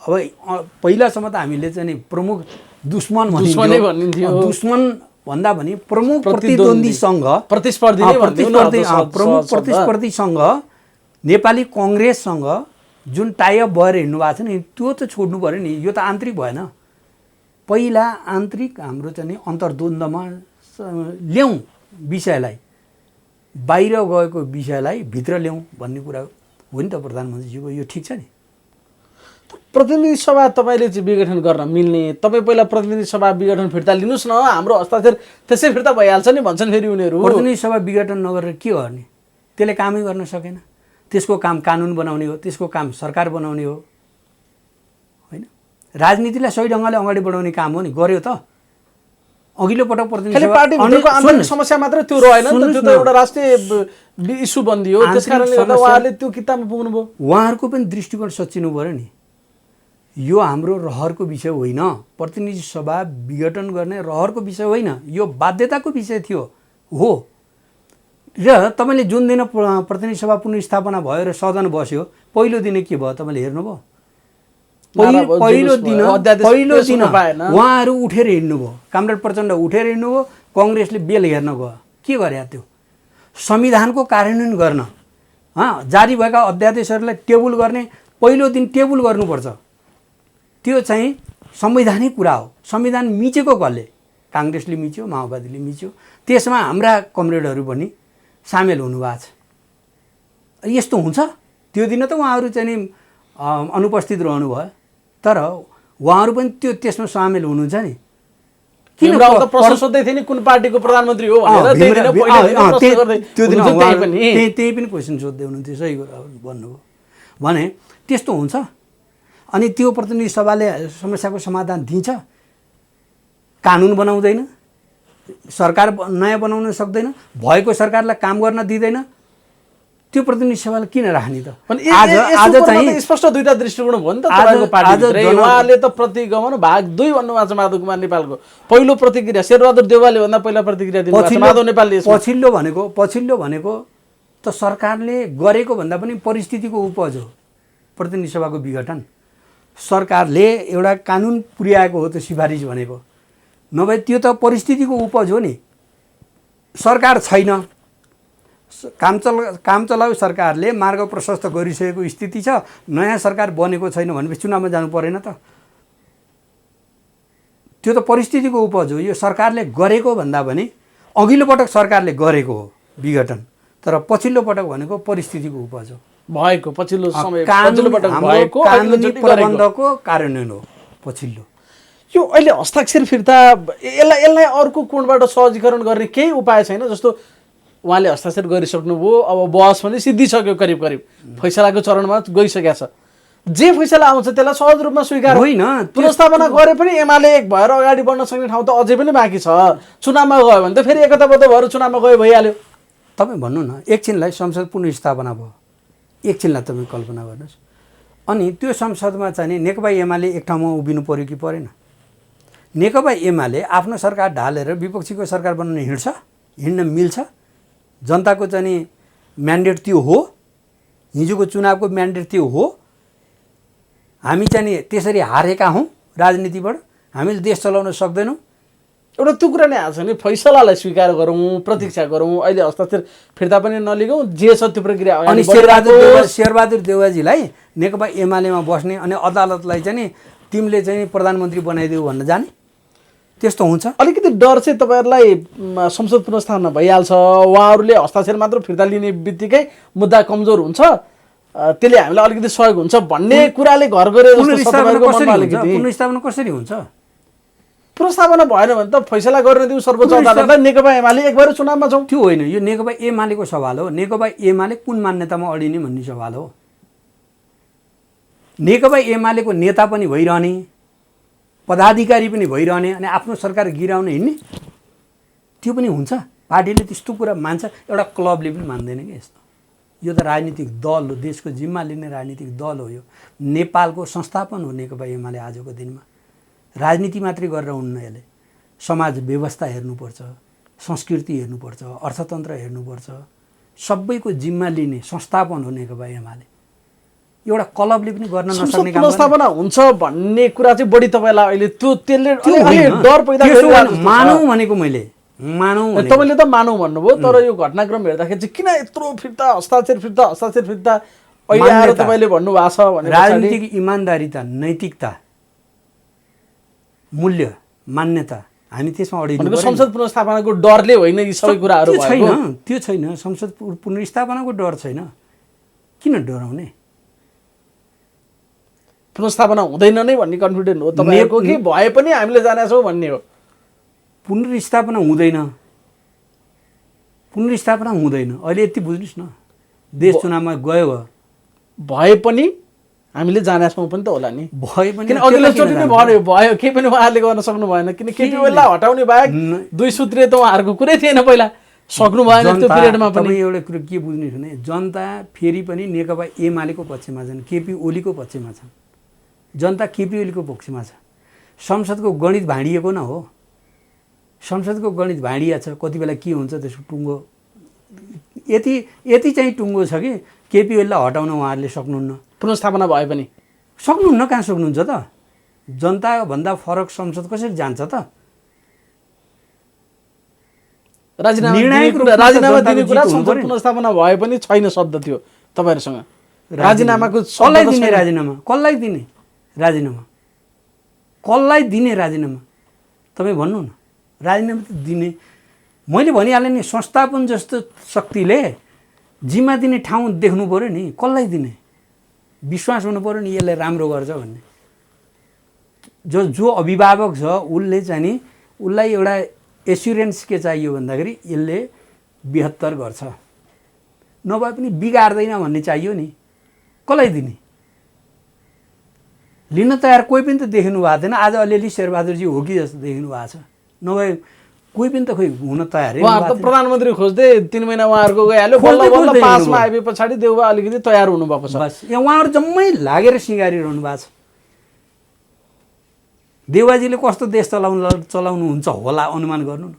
अब पहिलासम्म त हामीले चाहिँ नि प्रमुख दुश्मन भनिन्थ्यो, दुश्मन भन्दा पनि प्रमुख प्रतिद्वन्दीसँग, प्रमुख प्रतिस्पर्धीसँग, नेपाली कङ्ग्रेससँग जुन टाइअप भएर हिँड्नु भएको छ नि, त्यो त छोड्नु पऱ्यो नि। यो त आन्तरिक भएन। पहिला आन्तरिक हाम्रो चाहिँ नि अन्तर्द्वन्द्वमा ल्याउँ विषयलाई, बाहिर गएको विषयलाई भित्र ल्याउँ भन्ने कुरा हो नि त प्रधानमन्त्रीजीको। यो ठिक छ नि। प्रतिनिधि सभा तपाईँले चाहिँ विघटन गर्न मिल्ने, तपाईँ पहिला प्रतिनिधि सभा विघटन फिर्ता लिनुहोस् न, हाम्रो हस्ताक्षर त्यसै फिर्ता भइहाल्छ नि भन्छन् फेरि उनीहरू। प्रतिनिधि सभा विघटन नगरेर के गर्ने? त्यसले कामै गर्न सकेन। त्यसको काम कानुन बनाउने हो, त्यसको काम सरकार बनाउने हो, होइन? राजनीतिलाई सही ढङ्गले अगाडि बढाउने काम हो नि, गर्यो त। अघिल्लो पटक प्रतिनिधि सभा पार्टीभित्रको आन्तरिक समस्या मात्र त्यो रहेन नि त, त्यो त एउटा राष्ट्रिय इस्यु बन्दियो। त्यसकारणले गर्दा उहाँहरूले त्यो किताबमा पुग्नुभयो। उहाँहरूको पनि दृष्टिकोण सच्चिनु पऱ्यो नि। यो हाम्रो रहरको विषय होइन, प्रतिनिधि सभा विघटन गर्ने रहरको विषय होइन, यो बाध्यताको विषय थियो हो। र तपाईँले जुन दिन प्रतिनिधि सभा पुनर्स्थापना भयो र सदन बस्यो, पहिलो दिन के भयो तपाईँले हेर्नुभयो? पहिलो दिन उहाँहरू उठेर हिँड्नुभयो, कामरेड प्रचण्ड उठेर हिँड्नुभयो, कङ्ग्रेसले बेल हेर्न गयो। के गरे? त्यो संविधानको कार्यान्वयन गर्न जारी भएका अध्यादेशहरूलाई टेबल गर्ने पहिलो दिन टेबल गर्नुपर्छ। त्यो चाहिँ संवैधानिक कुरा हो। संविधान मिचेको कसले? काङ्ग्रेसले मिच्यो, माओवादीले मिच्यो, त्यसमा हाम्रा कमरेडहरू पनि सामेल हुनुभएको छ। यस्तो हुन्छ? त्यो दिन त उहाँहरू चाहिँ नि अनुपस्थित रहनुभयो, तर उहाँहरू पनि त्यसमा सामेल हुनुहुन्छ नि। किन प्रश्न सोध्दै थिए नि कुन पार्टीको प्रधानमन्त्री हो भनेर? त्यही पनि क्वेसन सोध्दै हुनुहुन्थ्यो, सही कुरा भन्नुभयो भने त्यस्तो हुन्छ। अनि त्यो प्रतिनिधि सभाले समस्याको समाधान दिन्छ? कानुन बनाउँदैन, सरकार नयाँ बनाउन सक्दैन, भएको सरकारलाई काम गर्न दिँदैन, त्यो प्रतिनिधि सभालाई किन राख्ने त? आज चाहिँ स्पष्ट दुईटा दृष्टिकोण भयो नि त तपाईँको पार्टीभित्र। उहाँले त प्रतिगमन भाग 2 भन्नुभएको छ माधव कुमार नेपालको। पहिलो प्रतिक्रिया शेरबहादुर देउवाले भन्दा पहिला प्रतिक्रिया दिनुभएको छ माधव नेपालले। पछिल्लो भनेको त सरकारले गरेको भन्दा पनि परिस्थितिको उपज हो प्रतिनिधि सभाको विघटन। सरकारले एउटा कानुन पुर्याएको हो त्यो सिफारिस भनेको, नभए त्यो त परिस्थितिको उपज हो नि। सरकार छैन, काम चलाउ सरकारले मार्ग प्रशस्त गरिसकेको स्थिति छ, नयाँ सरकार बनेको छैन भनेपछि चुनावमा जानु परेन त? त्यो त परिस्थितिको उपज हो। यो सरकारले गरेको भन्दा पनि अघिल्लो पटक सरकारले गरेको हो विघटन, तर पछिल्लो पटक भनेको परिस्थितिको उपज हो, भएको पछिल्लो समय प्रबन्धको कार्यान्वयन हो पछिल्लो। यो अहिले हस्ताक्षर फिर्ता यसलाई अर्को कोणबाट सहजीकरण गर्ने केही उपाय छैन? जस्तो उहाँले हस्ताक्षर गरिसक्नुभयो, अब बहस पनि सिद्धिसक्यो, करिब फैसलाको चरणमा गइसकेको छ। जे फैसला आउँछ त्यसलाई सहज रूपमा स्वीकार होइन, पुनर्स्थापना गरे पनि एमाले एक भएर अगाडि बढ्न सक्ने ठाउँ त अझै पनि बाँकी छ। चुनावमा गयो भने त फेरि एकताबद्ध भएर चुनावमा गयो भइहाल्यो। तपाईँ भन्नु न, एकछिनलाई संसद पुनर्स्थापना भयो, एकछिनलाई तपाईँ कल्पना गर्नुहोस्, अनि त्यो संसदमा चाहिँ नि नेकपा एमाले एक ठाउँमा उभिनु पर्यो कि परेन? नेकपा एमाले आफ्नो सरकार ढालेर विपक्षीको सरकार बनाउन हिँड्न मिल्छ? जनताको चाहिँ नि म्यान्डेट त्यो हो, हिजोको चुनावको म्यान्डेट त्यो हो। हामी चाहिँ नि त्यसरी हारेका हौँ राजनीतिबाट, हामीले देश चलाउन सक्दैनौँ। एउटा त्यो कुरा नै आएको छ नि, फैसलालाई स्वीकार गरौँ, प्रतीक्षा गरौँ, अहिले हस्ताक्षर फिर्ता पनि नलिगौँ, जे छ त्यो प्रक्रिया अनि शेरबहादुर देउवाजीलाई नेकपा एमालेमा बस्ने अनि अदालतलाई चाहिँ नि तिमीले चाहिँ प्रधानमन्त्री बनाइदेऊ भन्न जाने, त्यस्तो हुन्छ? अलिकति डर चाहिँ तपाईँहरूलाई संसद पुनर्स्थापना भइहाल्छ, उहाँहरूले हस्ताक्षर मात्र फिर्ता लिने बित्तिकै मुद्दा कमजोर हुन्छ, त्यसले हामीलाई अलिकति सहयोग हुन्छ भन्ने कुराले घर गरे पुनर्स्थापना कसरी हुन्छ? पुनर्स्थापना भएन भने त फैसला गर्न दिउँ सर्वोच्च अदालतलाई, नेकपा एमाले एक भएर चुनावमा जाउँ। त्यो होइन, यो नेकपा एमालेको सवाल हो। नेकपा एमाले कुन मान्यतामा अडिने भन्ने सवाल हो। नेकपा एमालेको नेता पनि भइरहने, पदाधिकारी पनि भइरहने अनि आफ्नो सरकार गिराउने हिँड्ने, त्यो पनि हुन्छ? पार्टीले त्यस्तो कुरा मान्छ? एउटा क्लबले पनि मान्दैन कि यस्तो। यो त राजनीतिक दल हो, देशको जिम्मा लिने राजनीतिक दल हो। यो नेपालको संस्थापन हो नेकपा एमाले आजको दिनमा। राजनीति मात्रै गरेर हुन्न, यसले समाज व्यवस्था हेर्नुपर्छ, संस्कृति हेर्नुपर्छ, अर्थतन्त्र हेर्नुपर्छ, सबैको जिम्मा लिने संस्थापन हो नेकपा एमाले। एउटा क्लबले पनि गर्न नसक्ने काम पुनर्स्थापना हुन्छ भन्ने कुरा चाहिँ बढी तपाईँलाई अहिले त्यसले डर पैदा गरिरहेको मानौँ भनेको मैले मानौँ, तपाईँले त मानौँ भन्नुभयो, तर यो घटनाक्रम हेर्दाखेरि चाहिँ किन यत्रो फिर्ता हस्ताक्षर अहिले आएर तपाईँले भन्नुभएको छ भने राजनीतिक इमान्दारिता, नैतिकता, मूल्य, मान्यता, हामी त्यसमा अडिनु पर्छ। संसद पुनर्स्थापनाको डरले होइन यी सबै कुराहरू छैन, त्यो छैन। संसद पुनर्स्थापनाको डर छैन, किन डराउने? पुनर्स्थापना हुँदैन नै भन्ने कन्फिडेन्ट हो तपाईँको कि भए पनि हामीले जानेछौँ भन्ने हो? पुनर्स्थापना हुँदैन, पुनर्स्थापना हुँदैन। अहिले यति बुझ्नुहोस् न, देश चुनावमा गयो भए पनि हामीले जानेछौँ पनि त होला नि। भए पनि किन अघिल्लोचोटि नै भयो केही पनि उहाँहरूले गर्न सक्नु भएन, किन केपी ओलीलाई हटाउने बाहेक दुई सूत्रीय त उहाँहरूको कुरै थिएन, पहिला सक्नु भएन त्यो पिरियडमा पनि। एउटा कुरो के बुझ्नुहोस् भने जनता फेरि पनि नेकपा एमालेको पक्षमा छन्, केपी ओलीको पक्षमा छन्। जनता केपी ओलीको पक्षमा छ। संसदको गणित भाँडिएको न हो, संसदको गणित भाँडिया छ। कति बेला के हुन्छ त्यसको टुङ्गो यति चाहिँ टुङ्गो छ कि केपी ओलीलाई हटाउन उहाँहरूले सक्नुहुन्न। पुनर्स्थापना भए पनि सक्नुहुन्न, कहाँ सक्नुहुन्छ त? जनताभन्दा फरक संसद कसरी जान्छ त? राजीनामा दिने कुरा संसद पुनर्स्थापना भए पनि छैन शब्द थियो तपाईँहरूसँग। राजीनामाको कसलाई दिने राजीनामा? कसलाई दिने राजीनामा? कसलाई दिने राजीनामा? तपाईँ भन्नु न। राजीनामा त दिने, मैले भनिहालेँ नि, संस्थापन जस्तो शक्तिले जिम्मा दिने ठाउँ देख्नु पऱ्यो नि। कसलाई दिने? विश्वास हुनु पऱ्यो नि यसले राम्रो गर्छ भन्ने। जो अभिभावक छ उसले चाहिँ नि उसलाई एउटा एस्युरेन्स के चाहियो भन्दाखेरि यसले 72 गर्छ, नभए पनि बिगार्दैन भन्ने चाहियो नि। कसलाई दिने? लिन तयार कोही पनि त देख्नु भएको थिएन। आज अलिअलि शेरबहादुरजी हो कि जस्तो देख्नु भएको छ, नभए कोही पनि त खोइ हुन तयारै। उहाँहरू त प्रधानमन्त्री खोज्दै 3 महिना उहाँहरूको गइहाल्यो, बल्ल पासमा आए पछाडि देउबा अलिकति तयार हुनुभएको छ। बस यहाँ उहाँहरू जम्मै लागेर सिँगारिरहनु भएको छ। देउबाजीले कस्तो देश चलाउनुहुन्छ होला अनुमान गर्नु न।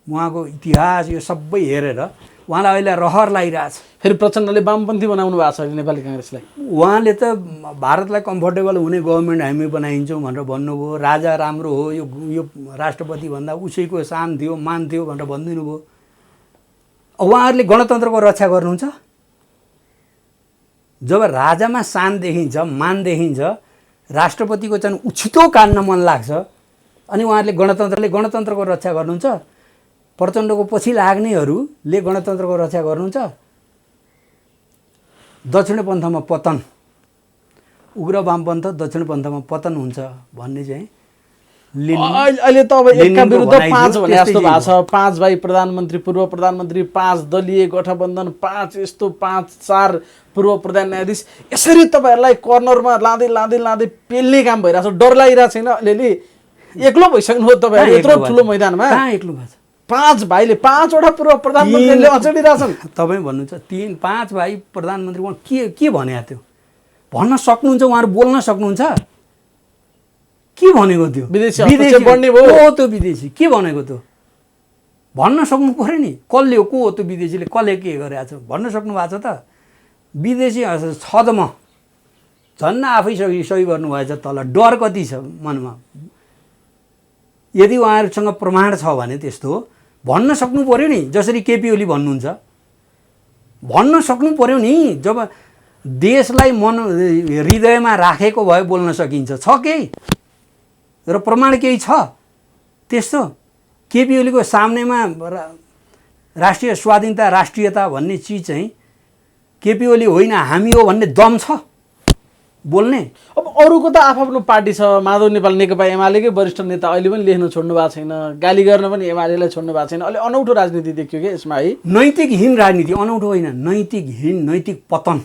उहाँको इतिहास यो सबै हेरेर उहाँलाई अहिले रहर लागिरहेछ। फेरि प्रचण्डले वामपन्थी बनाउनु भएको छ नेपाली काङ्ग्रेसलाई। उहाँले त भारतलाई कम्फर्टेबल हुने गभर्मेन्ट हामी बनाइन्छौँ भनेर भन्नुभयो। राजा राम्रो हो, यो राष्ट्रपतिभन्दा उसैको सान थियो, मान थियो भनेर भनिदिनु भयो। उहाँहरूले गणतन्त्रको रक्षा गर्नुहुन्छ? जब राजामा सान देखिन्छ, मान देखिन्छ, राष्ट्रपतिको चाहिँ उछितो कान्न मन लाग्छ, अनि उहाँहरूले गणतन्त्रको रक्षा गर्नुहुन्छ? प्रचण्डको पछि लाग्नेहरूले गणतन्त्रको रक्षा गर्नुहुन्छ? दक्षिणपन्थमा पतन, उग्र वामपन्थ दक्षिणपन्थमा पतन हुन्छ भन्ने चाहिँ अहिले त अब एकका लेनिनको विरुद्ध भनाइ 5 थियो, भने जस्तो त्यस्तै भएको छ। 5 भाइ प्रधानमन्त्री, पूर्व प्रधानमन्त्री, 5 दलीय गठबन्धन, 5 यस्तो, 5-4 पूर्व प्रधान न्यायाधीश, यसरी तपाईँहरूलाई कर्नरमा लाँदै लाँदै लाँदै पेल्ने काम भइरहेको छ। डर लागिरहेको छैन अलिअलि? एक्लो भइसक्नुभयो तपाईँहरू यत्रो ठुलो मैदानमा। कहाँ एक्लो भएको छ? 5 भाइले 5 वटा पूर्व प्रधानमन्त्रीले अचडिरहेछन्। तपाईँ भन्नुहुन्छ 3-5 भाइ प्रधानमन्त्री उहाँ के भनेको थियो? भन्न सक्नुहुन्छ? उहाँहरू बोल्न सक्नुहुन्छ? के भनेको थियो? विदेशी हस्तक्षेप बढ्ने भयो। को हो त्यो विदेशी? के भनेको थियो? भन्न सक्नु पऱ्यो नि। कसले हो? को हो त्यो विदेशीले? कसले के गरेको छ? भन्न सक्नु भएको छ त? विदेशी छ त म झन् आफै सही गर्नुभएछ तल। डर कति छ मनमा? यदि उहाँहरूसँग प्रमाण छ भने त्यस्तो भन्न सक्नु पऱ्यो नि। जसरी केपी ओली भन्नुहुन्छ, भन्न सक्नु पऱ्यो नि। जब देशलाई हृदयमा राखेको भए बोल्न सकिन्छ। छ केही र प्रमाण केही छ त्यस्तो? केपी ओलीको सामनेमा राष्ट्रिय स्वाधीनता, राष्ट्रियता भन्ने चिज चाहिँ केपी ओली होइन हामी हो भन्ने दम छ बोल्ने? अब अरूको त आफ्नो पार्टी छ। माधव नेपाल नेकपा एमालेकै वरिष्ठ नेता अहिले पनि लेख्न छोड्नु भएको छैन, गाली गर्न पनि एमालेलाई छोड्नु भएको छैन। अलि अनौठो राजनीति देखियो कि यसमा है? नैतिकहीन राजनीति। अनौठो होइन, नैतिकहीन, नैतिक पतन।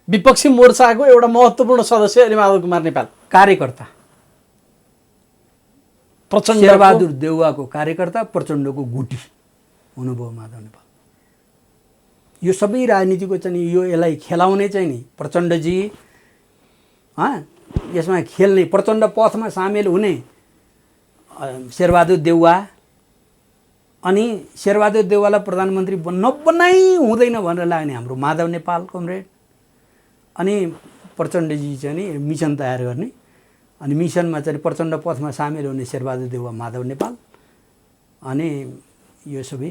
विपक्षी मोर्चाको एउटा महत्त्वपूर्ण सदस्य अहिले माधव कुमार नेपाल, कार्यकर्ता, प्रचण्ड शेरबहादुर देउवाको कार्यकर्ता, प्रचण्डको गुटी हुनुभयो माधव नेपाल। यो सबै राजनीतिको चाहिँ यसलाई खेलाउने चाहिँ नि प्रचण्डजी, यसमा खेल्ने, प्रचण्ड पथमा सामेल हुने शेरबहादुर देउवा, अनि शेरबहादुर देउवालाई प्रधानमन्त्री नबनाइ हुँदैन भनेर लाग्ने हाम्रो माधव नेपाल कमरेड, अनि प्रचण्डजी चाहिँ नि मिसन तयार गर्ने, अनि मिसनमा चाहिँ प्रचण्ड पथमा सामेल हुने शेरबहादुर देउवा, माधव नेपाल, अनि यो सबै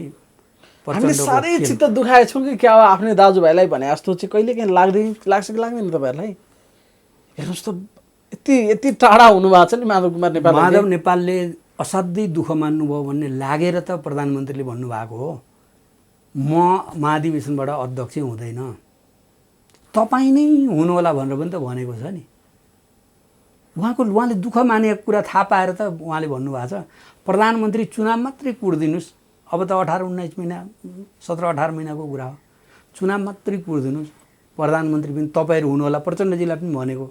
हामीले साह्रै चित्त दुखाएछौँ कि क्या हो आफ्नै दाजुभाइलाई भने जस्तो चाहिँ कहिले काहीँ लाग्छ कि लाग्दैन तपाईँहरूलाई? हेर्नुहोस् त, यति टाढा हुनुभएको छ नि माधव कुमार नेपाल। माधव नेपालले असाध्यै दुःख मान्नुभयो भन्ने लागेर त प्रधानमन्त्रीले भन्नुभएको हो म महाधिवेशनबाट अध्यक्ष हुँदैन, तपाईँ नै हुनुहोला भनेर पनि त भनेको छ नि। उहाँले दुःख मानेको कुरा थाहा पाएर त उहाँले भन्नुभएको छ प्रधानमन्त्री चुनाव मात्रै कुर्दिनुहोस्। अब त 18-19 महिना, 17-18 महिनाको कुरा हो। चुनाव मात्रै कुर्दिनुहोस्, प्रधानमन्त्री पनि तपाईँहरू हुनुहोला। प्रचण्डजीलाई पनि भनेको,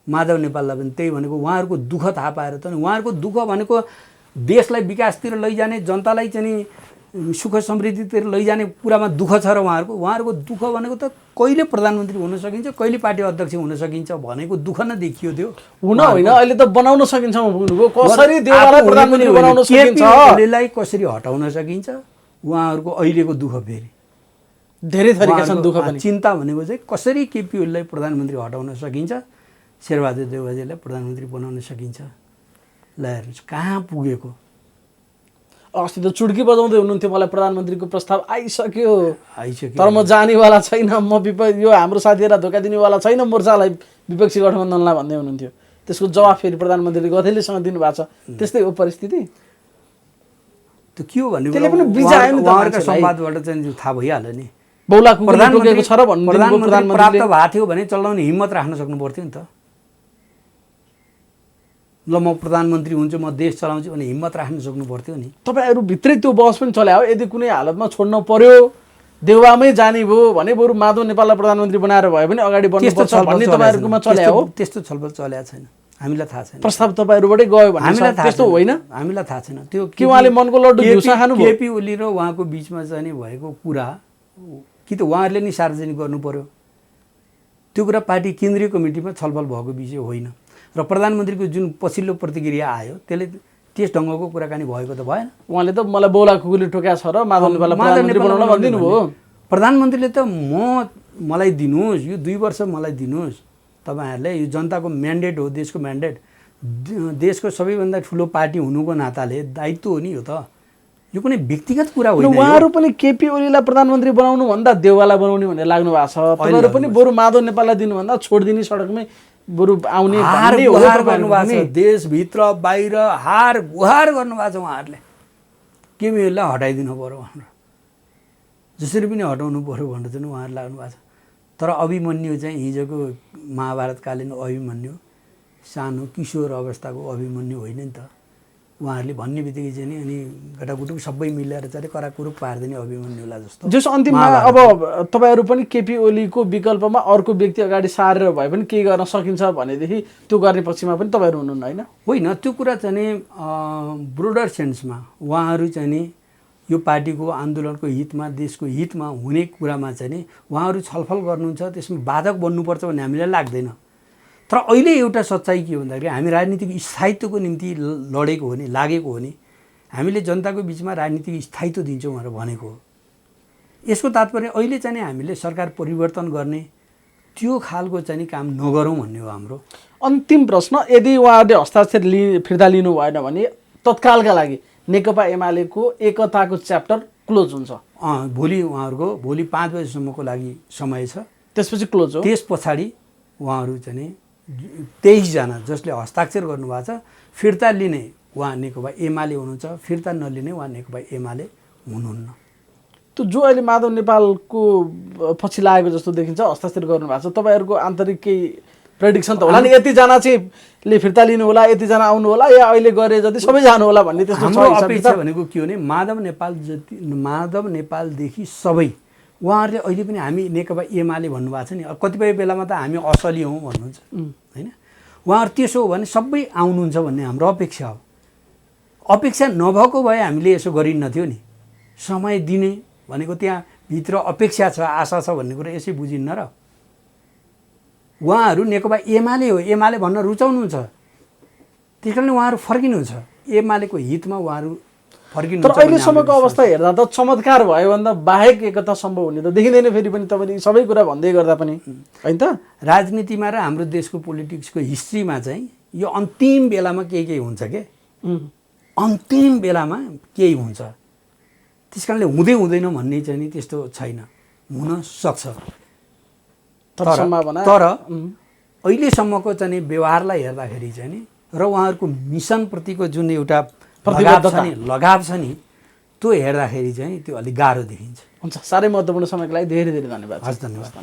माधव नेपाललाई पनि त्यही भनेको। उहाँहरूको दुःख थाहा पाएर त नि, उहाँहरूको दुःख भनेको देशलाई विकासतिर लैजाने, जनतालाई चाहिँ सुख समृद्धितिर लैजाने कुरामा दुःख छ र उहाँहरूको दुःख भनेको त कहिले प्रधानमन्त्री हुन सकिन्छ, कहिले पार्टी अध्यक्ष हुन सकिन्छ भनेको दुःख नै देखियो त्यो। हुन होइन, अहिले त बनाउन सकिन्छ भन्नुभयो। कसरी देउवालाई प्रधानमन्त्री बनाउन सकिन्छ, केपीलाई कसरी हटाउन सकिन्छ, उहाँहरूको अहिलेको दुःख फेरि धेरै थरीका छन्। दुःख पनि चिन्ता भनेको चाहिँ कसरी केपी ओलीलाई प्रधानमन्त्री हटाउन सकिन्छ, शेरबहादुर देउवाजीलाई प्रधानमन्त्री बनाउन सकिन्छ। ल हेर्नुहोस् कहाँ पुगेको। अस्ति त चुड्की बजाउँदै हुनुहुन्थ्यो, मलाई प्रधानमन्त्रीको प्रस्ताव आइसक्यो तर म जानेवाला छैन, म यो हाम्रो साथीहरूलाई धोका दिनेवाला छैन मोर्चालाई, विपक्षी गठबन्धनलाई भन्दै हुनुहुन्थ्यो। त्यसको जवाफ फेरि प्रधानमन्त्रीले गथेलीसँग दिनुभएको छ। त्यस्तै हो परिस्थिति। त्यो के हो भन्ने त्यसले पनि बिजायो नि त उहाँहरूका संवादबाट चाहिँ थाहा भइहाल्यो नि। बौला कुकुरले टोकेको छ र भन्नु प्रधानमन्त्री प्राप्त भएको थियो भने चलाउने हिम्मत राख्न सक्नु पर्थ्यो नि त। ल म प्रधानमन्त्री हुन्छु, म देश चलाउँछु भने हिम्मत राख्न सक्नु पर्थ्यो नि। तपाईँहरू भित्रै त्यो बहस पनि चल्या हो। यदि कुनै हालतमा छोड्न पर्यो, देउवामै जाने भयो भने बरु माधव नेपाललाई प्रधानमन्त्री बनाएर भयो भने अगाडि बढ्नुपर्छ भन्ने तपाईँहरूकोमा चल्या हो। त्यस्तो छलफल चलेको छैन, हामीलाई थाहा छैन। प्रस्ताव तपाईँहरूबाटै गयो भने हामीलाई त्यस्तो होइन, हामीलाई थाहा छैन। त्यो के उहाँले मनको लड्डु घिउसा खानुभयो? केपी ओली र उहाँको बिचमा चाहिँ भएको कुरा कि त उहाँहरूले नि सार्वजनिक गर्नु पर्यो। त्यो कुरा पार्टी केन्द्रीय कमिटीमा छलफल भएको विषय होइन। र प्रधानमन्त्रीको जुन पछिल्लो प्रतिक्रिया आयो त्यसले त्यस ढङ्गको कुराकानी भएको त भएन। उहाँले त मलाई बौला कुकुरले टोकेको छ र माधव नेपाललाई प्रधानमन्त्री बनाउन भनिदिनु भयो। प्रधानमन्त्रीले त मलाई दिनुहोस्, यो 2 वर्ष मलाई दिनुहोस्, तपाईँहरूले यो जनताको म्यान्डेट हो, देशको म्यान्डेट, देशको सबैभन्दा ठुलो पार्टी हुनुको नाताले दायित्व हो नि यो त। यो कुनै व्यक्तिगत कुरा होइन। उहाँहरू पनि केपी ओलीलाई प्रधानमन्त्री बनाउनु भन्दा देउवालाई बनाउने भनेर लाग्नु भएको छ। तपाईँहरू पनि बरु माधव नेपाललाई दिनुभन्दा छोडिदिने सडकमै बरु आउने गुहार गर्नुभएको छ। देशभित्र बाहिर हार गुहार गर्नुभएको छ उहाँहरूले। केपी ओलीलाई हटाइदिनु पर्यो भनेर, जसरी पनि हटाउनु पर्यो भनेर चाहिँ उहाँहरू लाग्नु भएको छ। तर अभिमन्यु चाहिँ हिजोको महाभारतकालीन अभिमन्यु सानो किशोर अवस्थाको अभिमन्यु होइन नि त। उहाँहरूले भन्ने बित्तिकै चाहिँ नि अनि गटागुटुक सबै मिलेर चाहिँ कराकुरुक पारिदिने अभिमन्युलाई जस्तो। जस अन्तिममा अब तपाईँहरू पनि केपी ओलीको विकल्पमा अर्को व्यक्ति अगाडि सारेर भए पनि केही गर्न सकिन्छ भनेदेखि त्यो गर्ने पक्षमा पनि तपाईँहरू हुनुहुन्न होइन? होइन, त्यो कुरा चाहिँ नि ब्रोडर सेन्समा उहाँहरू चाहिँ नि यो पार्टीको आन्दोलनको हितमा देशको हितमा हुने कुरामा चाहिँ नि उहाँहरू छलफल गर्नुहुन्छ, त्यसमा बाधक बन्नुपर्छ भन्ने हामीलाई लाग्दैन। तर अहिले एउटा सच्चाइ के भन्दाखेरि हामी राजनीतिक स्थायित्वको निम्ति लडेको हो नि, लागेको हो नि, हामीले जनताको बिचमा राजनीतिक स्थायित्व दिन्छौँ भनेर भनेको हो। यसको तात्पर्य अहिले चाहिँ हामीले सरकार परिवर्तन गर्ने त्यो खालको चाहिँ नि काम नगरौँ भन्ने हो हाम्रो। अन्तिम प्रश्न, यदि उहाँहरूले हस्ताक्षर फिर्ता लिनु भएन भने तत्कालका लागि नेकपा एमालेको एकताको च्याप्टर क्लोज हुन्छ? भोलि उहाँहरूको भोलि 5 बजीसम्मको लागि समय छ, त्यसपछि क्लोज हो। त्यस पछाडि उहाँहरू चाहिँ नि 23 जना जसले हस्ताक्षर गर्नुभएको छ फिर्ता लिने उहाँ नेकपा एमाले हुनुहुन्छ, फिर्ता नलिने उहाँ नेकपा एमाले हुनुहुन्न। त्यो जो अहिले माधव नेपालको पछि लागेको जस्तो देखिन्छ हस्ताक्षर गर्नुभएको छ, तपाईँहरूको आन्तरिक केही प्रेडिक्सन त होला नि, यतिजना चाहिँले फिर्ता लिनु होला, यतिजना आउनु होला, या अहिले गरे जति सबै जानु होला भन्ने त्यस्तो हाम्रो अपेक्षा भनेको के हो भने माधव नेपालदेखि सबै उहाँहरूले अहिले पनि हामी नेकपा एमाले भन्नुभएको छ नि, कतिपय बेलामा त हामी असली हौँ भन्नुहुन्छ होइन। उहाँहरू त्यसो हो भने सबै आउनुहुन्छ भन्ने हाम्रो अपेक्षा हो। अपेक्षा नभएको भए हामीले यसो गरिन्नथ्यो नि। समय दिने भनेको त्यहाँ भित्र अपेक्षा छ, आशा छ भन्ने कुरा यसै बुझिन्न र। उहाँहरू नेकपा एमाले हो, एमाले भन्न रुचाउनुहुन्छ, त्यस कारणले उहाँहरू फर्किनुहुन्छ, एमालेको हितमा उहाँहरू फर्किनु। तर अहिलेसम्मको अवस्था हेर्दा त चमत्कार भयो भन्दा बाहेक एकता सम्भव हुने त देखिँदैन फेरि पनि, तपाईँले सबै कुरा भन्दै गर्दा पनि होइन त। राजनीतिमा र हाम्रो देशको पोलिटिक्सको हिस्ट्रीमा चाहिँ यो अन्तिम बेलामा केही हुन्छ के, अन्तिम बेलामा केही हुन्छ। त्यस कारणले हुँदै हुँदैन भन्ने चाहिँ नि त्यस्तो छैन, हुन सक्छ। तर अहिलेसम्मको चाहिँ नि व्यवहारलाई हेर्दाखेरि चाहिँ नि र उहाँहरूको मिसनप्रतिको जुन एउटा लगाव छ नि त्यो हेर्दाखेरि चाहिँ त्यो अलिक गाह्रो देखिन्छ। हुन्छ, साह्रै महत्त्वपूर्ण समयको लागि धेरै धेरै धन्यवाद। हस्, धन्यवाद।